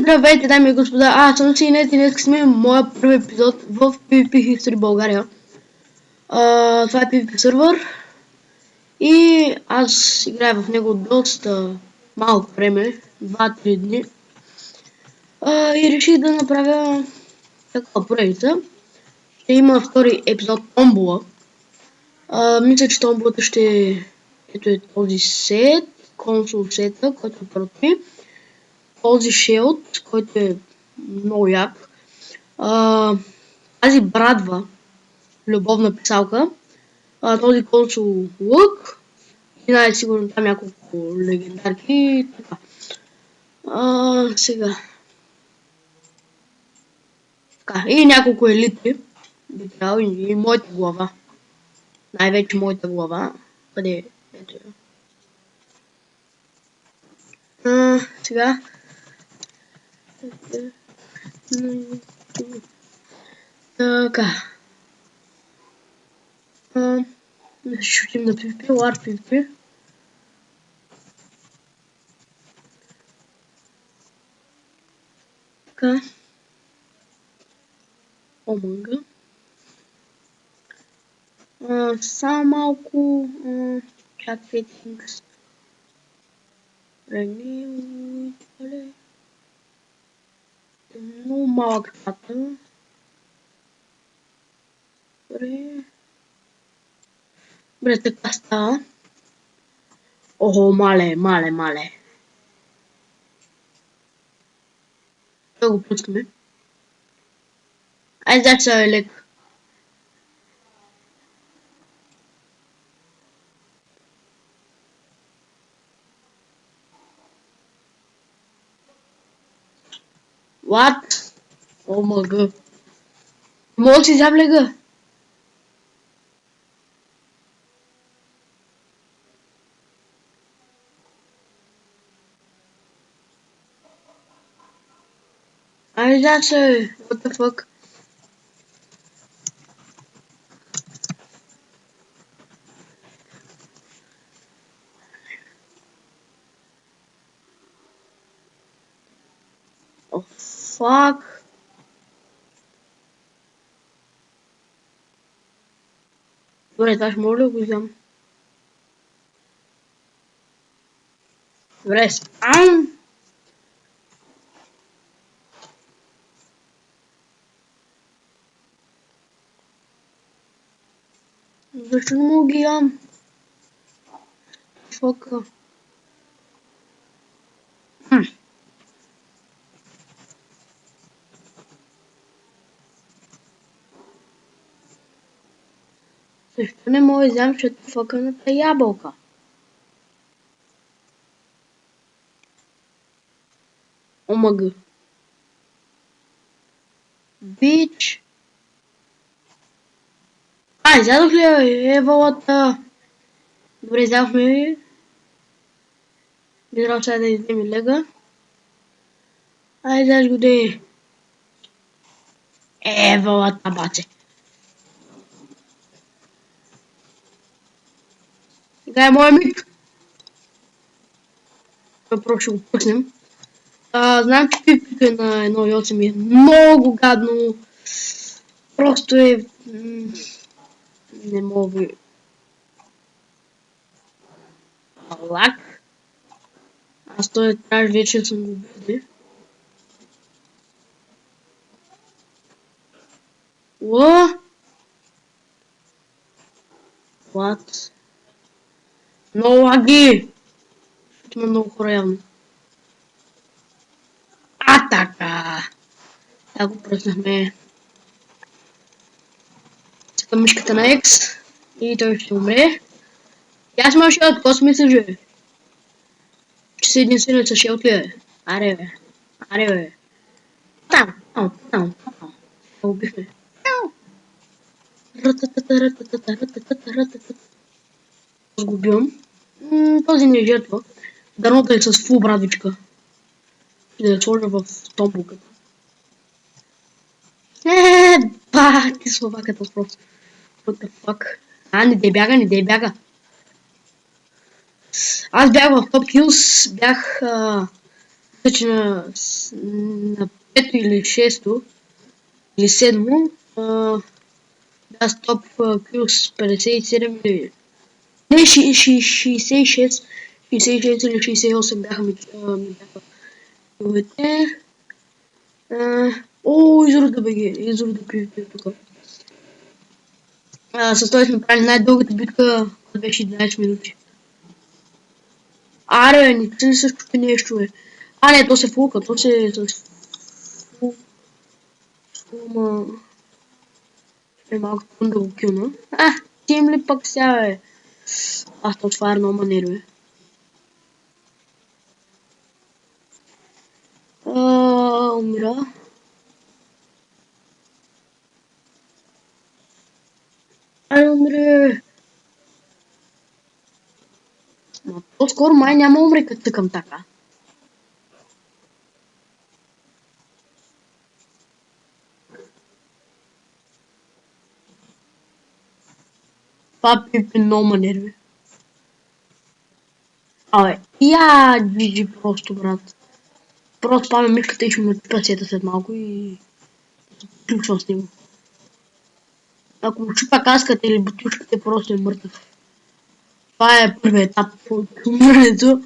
Здравейте, дами и господа, аз съм Синет и днес сме моя първи епизод в PvP History България. Това е PvP сервер и аз играя в него доста малко време, 2-3 дни. И реших да направя такава поредица. Ще има втори епизод Томбола. Мисля, че Томболата ще ето е този сет, консул сета, който е първи. Този шелд, който е много як. Тази брадва, любовна писалка, този консул лък и най-сигурно там няколко легендарки и така. Сега. Така, и няколко елити. Би трябвало и моята глава. Най-вече моята глава. Къде е? Ето я. Сега. Така. Да шутим на PvP, War PvP. Така. Омага. Само малко chat settings. Много малък чата. Добре, така става. Охо, мале. Да го пускаме. Айде, сега е лек. What? Омага. Мога да си взям лега. Айде, сега what the fuck? Oh, fuck. Добре, това ще мога да го взема. Добре, спам. Защо не мога ги ям? Фака. Защо не мога да взем фъканата ябълка? Омага. Бич. Изядох ли евалата? Добре, изядохме ли? Би трябвало сега да издем лега. Айде, го де. Евалата, баче. Сега е моя миг. Първо ще го пуснем. Знам, че пипика на 1.8 е много гадно. Просто е... Не мога... Лак. Аз той трябва вече съм го видел. What? Много лаги! Защото има много хора явно. Така! Да го пръснахме. Цъка мишката на X и той ще умре. И аз имам шелд, какво си мислиш, бе? Че си единственият със шелд ли е? Аре, бе. Там. Да убихме. Сгубивам. Този не е жертва. Дърното е с фул брадвичка. И да я сложа в томбулката. Ти словаката просто. What the fuck? Не дей бяга. Аз бях в Top Kills, бях че на пето или шесто или седмо да стоп плюс 57 или не 66 66 или 68 бяха ми бяха новите. Изор да беге, изор да пивите тук. С той сме правили най-дългата битка, която беше 11 минути. Аре, не че ли същото нещо е. Не, то се фулка, то се с фулма е малко трудно да го килна. Тим ли пък сега бе? То това е много манерве. Умира. Умре. По-скоро май няма умре като тъкам така. Това пипи много манерве. GG просто, брат. Просто памя мишката и ще му чупя сета след малко и приключвам с него. Ако му чупя каската или бутушката, просто е мъртъв. Това е първият етап от умирането,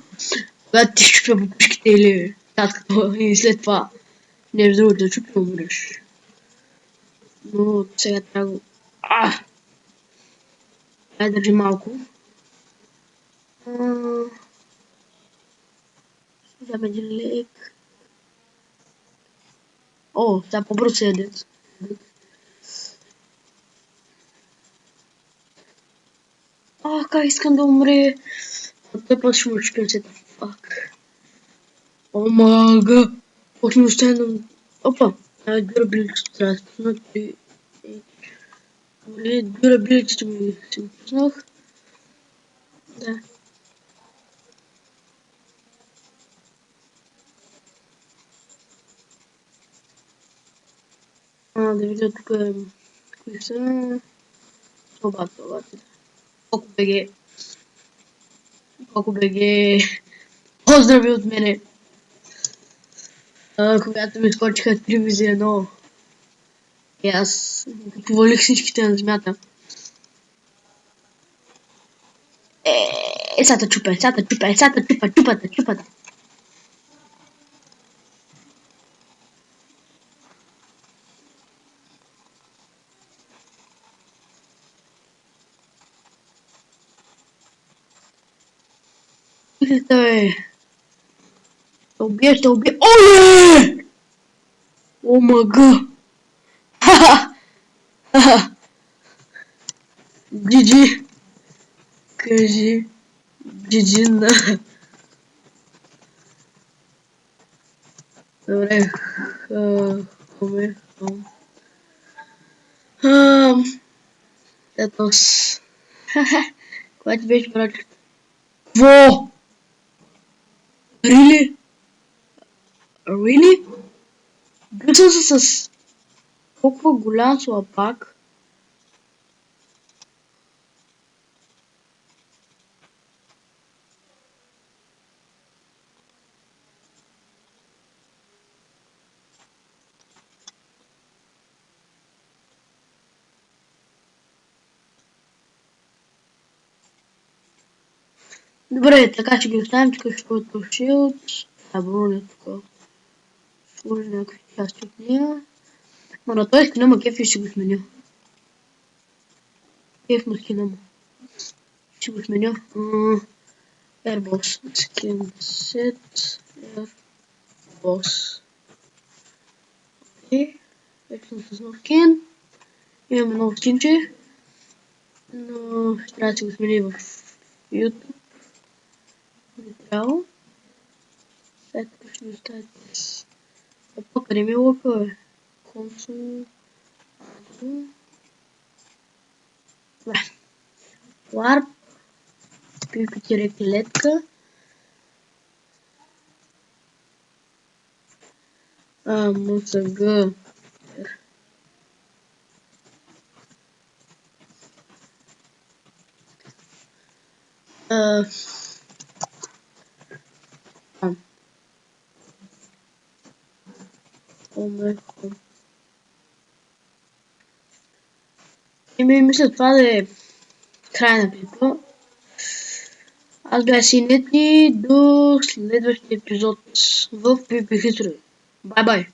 когато ти чупя бутушките или каската и след това нещо друго да чупи, умираш. Но сега трябва да го... Държи малко. Дам един лек. Сега по-бързо се яде. Как искам да умре. Той после ще му чупим сета. Мага. Почне да стане. Опа. Дюрабилитето трябва да спуснах. Дюрабилитето ми си го пуснах. Да. Да видя тук кои са. Обаче. Колко беге. Поздрави от мене. Когато ми скочиха 3 визи 1. И аз повалих всичките на земята. Сега чупата. Ще убие. Оле! Омага! GG. Кажи. GG на... Добре. Етос. Кога ти беше братчето? Во! Really? Гъсна се с толкова голям слабак. Добре, така ще ги оставим, тук ще бъдат shield. Броня тук. Сложи някакви части от нея. На този скина ма кеф и ще го сменя. Кеф на скина му. Ще го сменя. Airboss skin set. Airboss. Окей. Вече съм с нов скин. Имаме нов скинче. Но ще трябва да се го смени в YouTube. Не трябва. Сега тук ще ми оставите с... къде ми е лъка, бе? Консул... Warp. PvP клетка. МСГ. Омехо. Мисля това да е край на клипа. Аз бях Синет и до следващия епизод в PvP History. Бай-бай!